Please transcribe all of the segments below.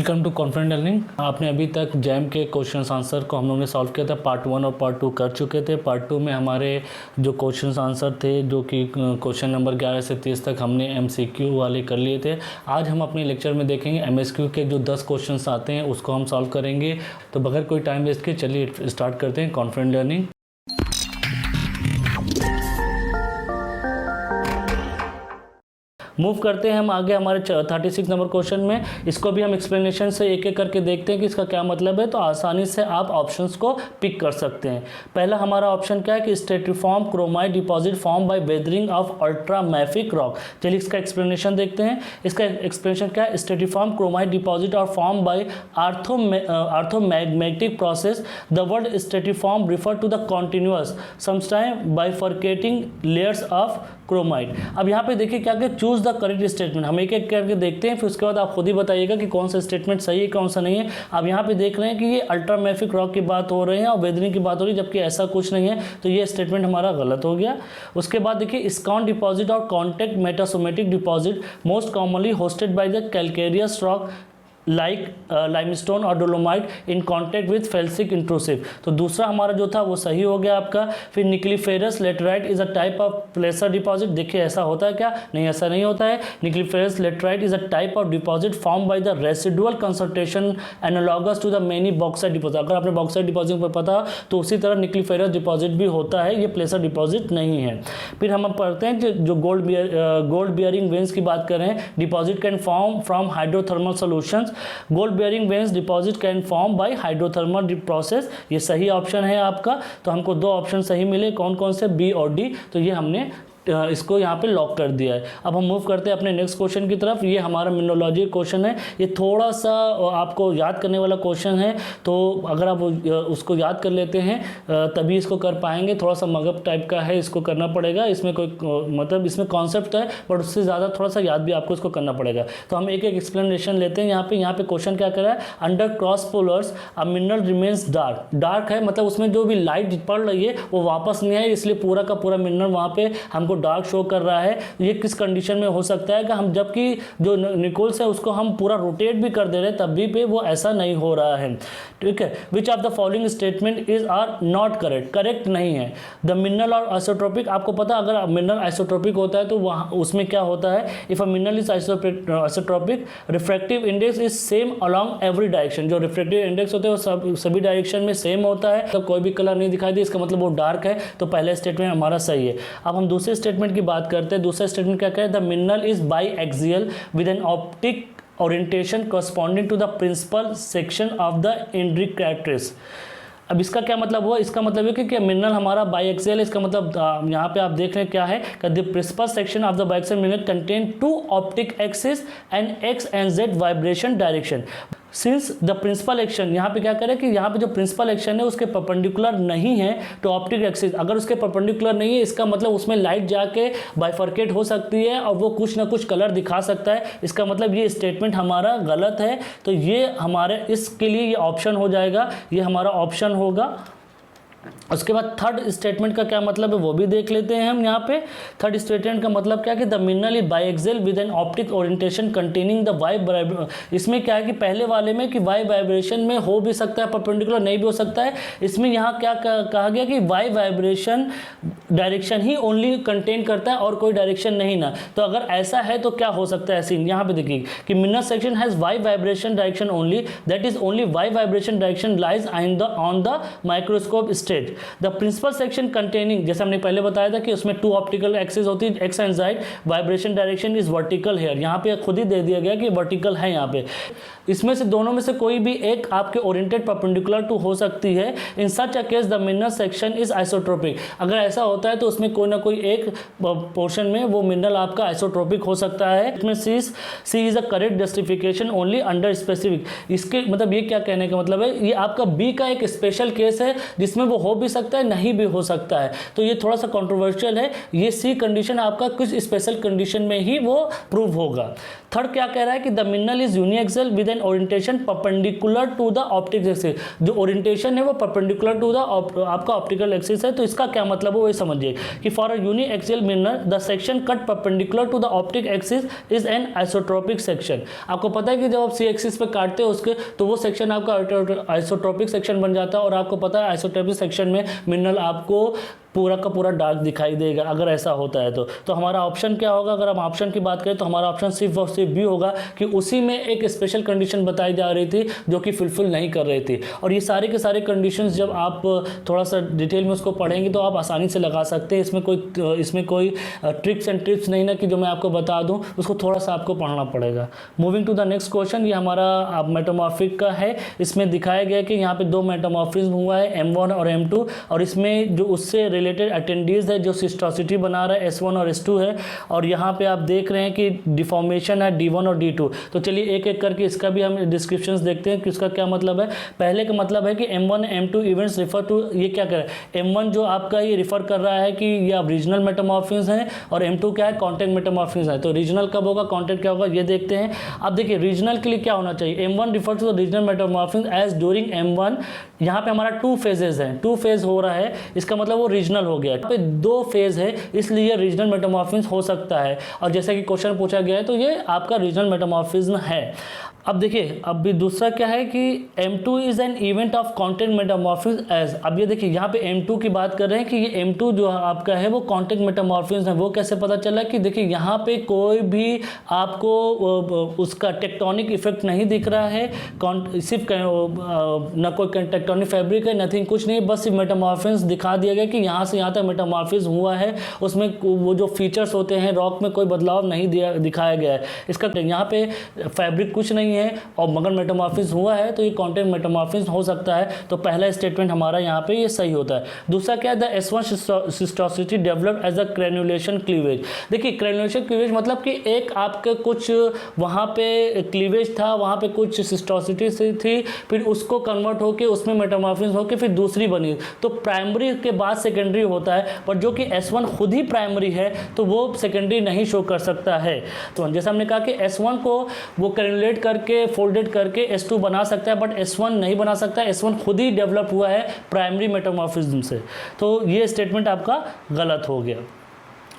Welcome to confident learning. आपने अभी तक जैम के क्वेश्चन आंसर को हम लोग ने सॉल्व किया था। पार्ट 1 और पार्ट 2 कर चुके थे। पार्ट 2 में हमारे जो क्वेश्चन आंसर थे, जो कि क्वेश्चन नंबर 11 से 30 तक हमने MCQ वाले कर लिए थे। आज हम अपने लेक्चर में देखेंगे MSQ के जो 10 क्वेश्चन आते हैं उसको हम सॉल्व करेंगे। तो बगैर कोई टाइम वेस्ट के चलिए स्टार्ट करते हैं कॉन्फिडेंट लर्निंग। मूव करते हैं हम आगे हमारे 36 नंबर क्वेश्चन में। इसको भी हम एक्सप्लेनेशन से एक एक करके देखते हैं कि इसका क्या मतलब है, तो आसानी से आप ऑप्शंस को पिक कर सकते हैं। पहला हमारा ऑप्शन क्या है कि stratiform chromite deposit form by weathering of ultramafic rock. चलिए इसका एक्सप्लेनेशन देखते हैं। इसका एक्सप्लेनेशन क्या है, स्ट्रेटिफॉर्म क्रोमाइट डिपॉजिट और form by orthomagnetic process. The word stratiform refer to the continuous sometime bifurcating layers of chromite. अब यहाँ पे देखिए क्या कि चूज द करेक्ट स्टेटमेंट। हम एक एक करके देखते हैं, फिर उसके बाद आप खुद ही बताइएगा कि कौन सा स्टेटमेंट सही है कौन सा नहीं है। अब यहाँ पे देख रहे हैं कि ये अल्ट्रामैफिक रॉक की बात हो रही है और वेदरिंग की बात हो रही है, जबकि ऐसा कुछ नहीं है, तो ये स्टेटमेंट हमारा गलत हो गया। उसके बाद देखिए स्कॉन डिपॉजिट और contact metasomatic deposit most commonly hosted by the calcareous rock like limestone और dolomite in contact with felsic intrusive. तो दूसरा हमारा जो था वो सही हो गया आपका। फिर nickeliferous laterite is a type of placer deposit. देखिए ऐसा होता है क्या, नहीं ऐसा नहीं होता है। Nickeliferous laterite is a type of deposit form by the residual concentration analogous to the many bauxite deposit. अगर आपने बॉक्साइट डिपॉजिट पर पता तो उसी तरह निक्लीफेरस डिपॉजिट भी होता है, ये प्लेसर डिपॉजिट नहीं है। फिर हम पढ़ते हैं जो गोल्ड बियरिंग वेन्स की बात करें, deposit can form from hydrothermal solutions. Gold bearing veins deposit can form by hydrothermal process. ये सही ऑप्शन है आपका। तो हमको दो ऑप्शन सही मिले, कौन कौन से, बी और डी। तो ये हमने इसको यहाँ पे लॉक कर दिया है। अब हम मूव करते हैं अपने नेक्स्ट क्वेश्चन की तरफ। ये हमारा मिनरोलॉजी क्वेश्चन है। ये थोड़ा सा आपको याद करने वाला क्वेश्चन है, तो अगर आप उसको याद कर लेते हैं तभी इसको कर पाएंगे। थोड़ा सा मगब टाइप का है, इसको करना पड़ेगा। इसमें कोई मतलब इसमें कॉन्सेप्ट है, बट उससे ज़्यादा थोड़ा सा याद भी आपको इसको करना पड़ेगा। तो हम एक एक एक्सप्लेनेशन लेते हैं। यहाँ पे क्वेश्चन क्या कर रहा है, under cross polars a mineral remains dark. Dark है मतलब उसमें जो भी लाइट पड़ रही है वो वापस नहीं आई, इसलिए पूरा का पूरा मिनरल वहाँ पे हमको डार्क शो कर रहा है। ये किस कंडीशन में हो सकता है कि हम जबकि जो निकोल्स है उसको हम पूरा रोटेट भी कर दे रहे हैं तब भी पे वो ऐसा नहीं हो रहा है। ठीक है, which of the following statement is or not correct, correct नहीं है। द मिनरल और आइसोट्रोपिक, आपको पता अगर मिनरल आइसोट्रोपिक होता है तो वहाँ उसमें क्या होता है, if a mineral is isotropic refractive index is same along every direction. जो रिफ्रैक्टिव इंडेक्स होते हैं वो सभी डायरेक्शन में सेम होता है, तो कोई भी कलर नहीं दिखाई दे, इसका मतलब वो डार्क है। तो पहला स्टेटमेंट हमारा सही है। अब हम दूसरे स्टेटमेंट की बात करते हैं। दूसरा स्टेटमेंट क्या कहे, the mineral is biaxial with an optic orientation corresponding to the principal section of the indicators. अब इसका क्या मतलब हुआ, इसका मतलब है कि मिनरल हमारा बाईएक्सियल है। इसका मतलब यहाँ पे आप देख रहे हैं क्या है, the principal section of the biaxial mineral contain two optic axis and X and Z vibration direction. Since the principal action, यहाँ पे क्या करें कि यहाँ पे जो प्रिंसिपल एक्शन है उसके परपेंडिकुलर नहीं है तो ऑप्टिक एक्सिस, अगर उसके परपेंडिकुलर नहीं है इसका मतलब उसमें लाइट जाके बाइफर्केट हो सकती है और वो कुछ ना कुछ कलर दिखा सकता है। इसका मतलब ये स्टेटमेंट हमारा गलत है। तो ये हमारे इसके लिए ये ऑप्शन हो जाएगा, ये हमारा ऑप्शन होगा। उसके बाद थर्ड स्टेटमेंट का क्या मतलब है वो भी देख लेते हैं हम। यहाँ पे थर्ड स्टेटमेंट का मतलब क्या है कि the mineral is biaxial with an optic orientation containing the Y. इसमें क्या है कि पहले वाले में कि वाई वाइब्रेशन में हो भी सकता है, परपेंडिकुलर नहीं भी हो सकता है। इसमें यहाँ क्या कहा गया कि वाई वाइब्रेशन डायरेक्शन ही ओनली कंटेन करता है और कोई डायरेक्शन नहीं ना। तो अगर ऐसा है तो क्या हो सकता है सीन, यहाँ पे देखिए कि mineral section has Y vibration direction only, that is only Y vibration direction lies on the microscope stage. The principal section containing, जैसे हमने पहले बताया था कि उसमें टू ऑप्टिकल एक्सिस होती है, X and Z, vibration direction is vertical here. यहाँ पे खुद ही दे दिया गया कि वर्टिकल है। यहाँ पे इसमें से दोनों में से कोई भी एक आपके ओरिएंटेड परपेंडिकुलर टू हो सकती है। In such a case the mineral section is isotropic. अगर ऐसा होता है तो उसमें कोई ना कोई एक पोर्शन में वो मिनरल आपका आइसोट्रोपिक हो सकता है। इसमें C is a correct justification only under specific. इसके मतलब ये क्या कहने का मतलब है, ये आपका बी का एक स्पेशल केस है जिसमें वो हो भी सकता है, नहीं भी हो सकता है, तो ये थोड़ा सा कंट्रोवर्शियल है। ये सी कंडीशन आपका कुछ स्पेशल कंडीशन में ही वो प्रूव होगा। थर्ड क्या कह रहा है कि the mineral is uniaxial with an orientation perpendicular to the optic axis. जो ओरिएंटेशन है वो परपेंडिकुलर टू द आपका ऑप्टिकल एक्सिस है। तो इसका क्या मतलब है वो समझिए कि for a uniaxial mineral the section cut perpendicular to the optic axis is an isotropic section. आपको पता है कि जब आप सी एक्सिस पे काटते हो उसके तो वो सेक्शन आपका आइसोट्रोपिक सेक्शन बन जाता है, और आपको पता है आइसोट्रोपिक सेक्शन में मिनरल आपको पूरा का पूरा डार्क दिखाई देगा अगर ऐसा होता है तो हमारा ऑप्शन क्या होगा? अगर हम ऑप्शन की बात करें तो हमारा ऑप्शन सिर्फ और सिर्फ बी होगा कि उसी में एक स्पेशल कंडीशन बताई जा रही थी जो कि फुलफिल नहीं कर रही थी। और ये सारे के सारे कंडीशंस जब आप थोड़ा सा डिटेल में उसको पढ़ेंगे तो आप आसानी से लगा सकते हैं। इसमें कोई ट्रिक्स एंड टिप्स नहीं ना कि जो मैं आपको बता दूं, उसको थोड़ा सा आपको पढ़ना पड़ेगा। Moving to the next question, ये हमारा मेटामॉर्फिक का है। इसमें दिखाया गया कि यहाँ पे दो मेटामॉर्फिज्म हुआ है M1 और M2, और इसमें जो उससे रिलेटेड अटेंडीज है जो सिस्टोसिटी बना रहा है S1 और S2 है, और यहाँ पे आप देख रहे हैं कि डिफॉर्मेशन है D1 और D2। तो चलिए एक एक करके इसका भी हम डिस्क्रिप्शंस देखते हैं कि इसका क्या मतलब है। पहले का मतलब है कि M1 M2 events refer to, ये क्या कर रहा है M1 जो आपका ये रिफर कर रहा है कि ये अब रीजनल मेटामॉर्फिज्म है, और M2 क्या है कॉन्टैक्ट मेटामॉर्फिज्म है। तो रीजनल कब होगा, कॉन्टैक्ट क्या होगा, ये देखते हैं। अब देखिए रीजनल के लिए क्या होना चाहिए, M1 refer to the regional metamorphism as during M1। यहाँ पे हमारा 2 फेजेस हैं, 2 फेज हो रहा है, इसका मतलब वो रीजनल हो गया। यहाँ पे 2 फेज है इसलिए रीजनल मेटामॉर्फिज्म हो सकता है, और जैसा कि क्वेश्चन पूछा गया है तो ये आपका रीजनल मेटामॉर्फिज्म है। अब देखिए अब भी दूसरा क्या है कि M2 is an event of contact metamorphism as. अब ये देखिए यहाँ पे M2 की बात कर रहे हैं कि ये M2 जो आपका है वो कॉन्टैक्ट मेटामॉर्फिज्म है। वो कैसे पता चला कि देखिए यहाँ पे कोई भी आपको उसका टेक्टोनिक इफेक्ट नहीं दिख रहा है, सिर्फ न कोई टेक्टोनिक फैब्रिक है, नथिंग, कुछ नहीं, बस सिर्फ मेटामॉर्फिज्म दिखा दिया गया कि यहाँ से यहाँ तक मेटामॉर्फिज्म हुआ है। उसमें वो जो फीचर्स होते हैं रॉक में कोई बदलाव नहीं दिखाया गया है। इसका यहाँ पे फैब्रिक कुछ नहीं है और मगर मेटामॉर्फिज्म हुआ है, तो ये कॉन्टैक्ट मेटामॉर्फिज्म हो सकता है। तो पहला स्टेटमेंट हमारा यहाँ पे ये सही होता है। दूसरा क्या है, the S1 schistosity developed as a granulation cleavage. देखिए ग्रेनुलेशन क्लीवेज मतलब कि एक आपके कुछ वहाँ पे क्लीवेज था, वहाँ पे कुछ सिस्टोसिटी थी, फिर उसको कन्वर्ट होकर उसमें मेटामॉर्फिज्म होकर फिर दूसरी बनी। तो प्राइमरी के बाद सेकेंडरी होता है, पर जो कि S1 खुद ही प्राइमरी है तो वो सेकेंडरी नहीं शो कर सकता है। तो जैसे हमने कहा कि S1 को वो ग्रेनुलेट करके फोल्डेड करके S2 बना सकता है, बट S1 नहीं बना सकता। S1 खुद ही डेवलप हुआ है प्राइमरी मेटामॉर्फिज्म से। तो ये स्टेटमेंट आपका गलत हो गया।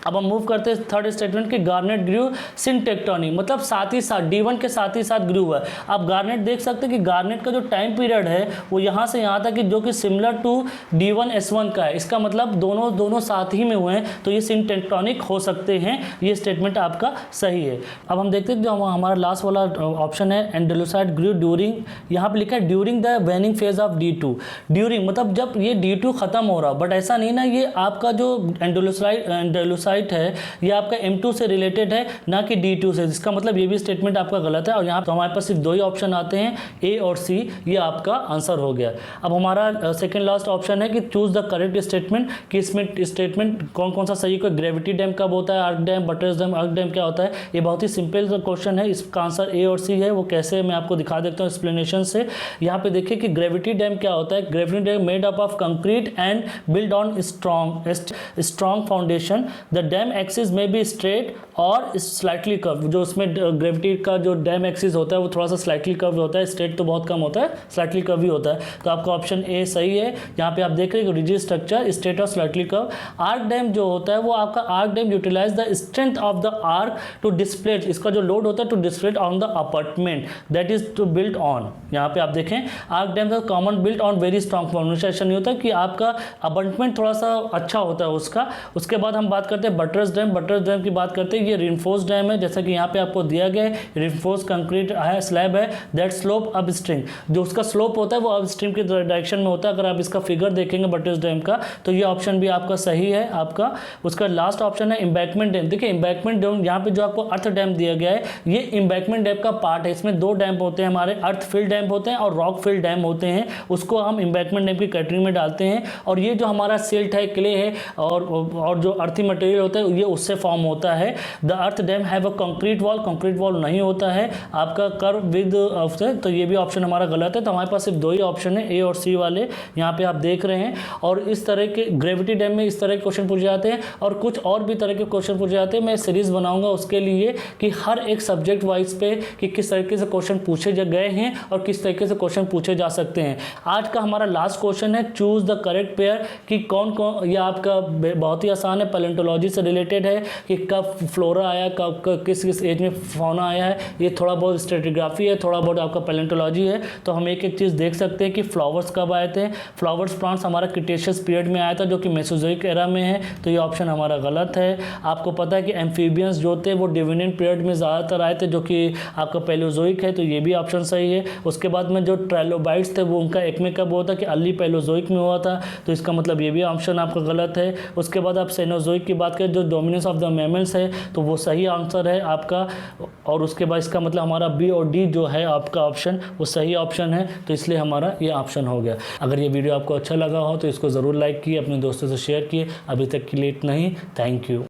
अब हम मूव करते हैं थर्ड स्टेटमेंट कि गार्नेट ग्रू सिंटेक्टोनी, मतलब साथ ही साथ D1 के साथ ही साथ ग्रू हुआ है। आप गार्नेट देख सकते हैं कि गार्नेट का जो टाइम पीरियड है वो यहाँ से यहाँ तक कि जो कि सिमिलर टू D1 S1 का है। इसका मतलब दोनों साथ ही में हुए हैं, तो ये सिंटेक्टोनिक हो सकते हैं। ये स्टेटमेंट आपका सही है। अब हम देखते हैं जो हमारा लास्ट वाला ऑप्शन है एंडोलसाइट ग्रू ड्यूरिंग, यहाँ पर लिखा है during the वेनिंग phase of D2। During मतलब जब ये D2 खत्म हो रहा, बट ऐसा नहीं ना, ये आपका जो एंडोलसाइट है ये आपका M2 से रिलेटेड है ना कि D2 से। इसका मतलब ये भी स्टेटमेंट आपका गलत है, और यहाँ तो हमारे पास सिर्फ 2 ही ऑप्शन आते हैं, A और C। ये आपका आंसर हो गया। अब हमारा सेकंड लास्ट ऑप्शन है कि चूज द करेक्ट स्टेटमेंट, कि इसमें स्टेटमेंट कौन कौन सा सही है। ग्रेविटी डैम कब होता है, arc dam, buttress dam, arc dam क्या होता है। ये बहुत ही सिंपल क्वेश्चन है, इसका आंसर A और C है। वो कैसे मैं आपको दिखा देता हूँ एक्सप्लेनेशन से। यहाँ पे देखिए कि ग्रेविटी डैम क्या होता है। Gravity dam made up of concrete and build on strong foundation. The dam axis में बी स्ट्रेट और स्लाइटली कर्व। जो उसमें ग्रेविटी का जो डैम एक्सिस होता है वो थोड़ा सा स्लाइटली कर्व होता है, स्ट्रेट तो बहुत कम होता है, स्लाइटली कर्व ही होता है। तो आपका ऑप्शन ए सही है। यहाँ पे आप देख रहे हैं रिजिड स्ट्रक्चर, स्ट्रेट और स्लाइटली कर्व। आर्क डैम जो होता है वो आपका arch dam utilize the strength of the arch to displace, इसका जो लोड होता है to displace on the apartment that is to built on. यहाँ पे आप देखें आर्क डैम का common built on very strong foundation. ऐसा नहीं होता कि आपका अपार्टमेंट थोड़ा सा अच्छा होता है उसका। उसके बाद हम बात करते हैं बटरस डैम। बटरस डैम की बात करते हैं, ये रिइंफोर्स्ड डैम है, जैसा कि यहाँ पे आपको दिया गया है। रिइंफोर्स्ड कंक्रीट है, स्लैब है, दैट स्लोप अप स्ट्रीम, जो उसका स्लोप होता है वो अप स्ट्रीम के डायरेक्शन में होता है। अगर आप इसका फिगर देखेंगे बटरस डैम का, तो ये ऑप्शन भी आपका सही है आपका। उसका लास्ट ऑप्शन है एम्बैंकमेंट डैम। देखिए एम्बैंकमेंट डैम यहाँ पे जो आपको अर्थ डैम दिया गया है, ये एम्बैंकमेंट डैम का पार्ट है। इसमें 2 डैम होते हैं हमारे, अर्थ फिल्ड डैम होते हैं और रॉक फिल्ड डैम होते हैं। उसको हम एम्बैंकमेंट डैम की कैटेगरी में डालते हैं। और ये जो हमारा सिल्ट है, क्ले है और जो अर्थी मटेरियल होता है, ये उससे फॉर्म होता है। The earth dam have a concrete wall नहीं होता है आपका कर्व विद ऑफसेट, तो ये भी ऑप्शन हमारा गलत है। तो हमारे पास सिर्फ दो ही ऑप्शन है, ए और सी वाले यहाँ पे आप देख रहे हैं। और इस तरह के ग्रेविटी डैम में इस तरह के क्वेश्चन पूछे जाते हैं और कुछ और भी तरह के क्वेश्चन पूछे जाते हैं। मैं सीरीज बनाऊंगा उसके लिए कि हर एक सब्जेक्ट वाइज पे कि किस तरीके से क्वेश्चन पूछे गए हैं और किस तरीके से क्वेश्चन पूछे जा सकते हैं। आज का हमारा लास्ट क्वेश्चन है चूज द करेक्ट पेयर, कि कौन कौन, यह आपका बहुत ही आसान है, पैलेंटोलॉजी से रिलेटेड है कि कब फ्लोरा आया, कब किस एज में फौना आया है। ये थोड़ा बहुत स्ट्रेटिग्राफी है, थोड़ा बहुत आपका पैलेंटोलॉजी है। तो हम एक एक चीज़ देख सकते हैं कि फ्लावर्स कब आए थे। फ्लावर्स प्लांट्स हमारा क्रिटेशियस पीरियड में आया था जो कि मेसोजोइक एरा में है, तो ये ऑप्शन हमारा गलत है। आपको पता है कि एम्फीबियंस जो थे वो डिविनियन पीरियड में ज़्यादातर आए थे जो कि आपका पैलोजोइक है, तो ये भी ऑप्शन सही है। उसके बाद में जो ट्राइलोबाइट्स थे वो उनका एक में कब हुआ था कि अर्ली पैलोजोइक में हुआ था, तो इसका मतलब ये भी ऑप्शन आपका गलत है। उसके बाद आप सेनोजोइक की बात करें जो डोमिनेंस ऑफ द मैमल्स है, तो वो सही आंसर है आपका। और उसके बाद इसका मतलब हमारा बी और डी जो है आपका ऑप्शन वो सही ऑप्शन है, तो इसलिए हमारा ये ऑप्शन हो गया। अगर ये वीडियो आपको अच्छा लगा हो तो इसको ज़रूर लाइक किए, अपने दोस्तों से शेयर किए। अभी तक के लिए इतना ही, थैंक यू।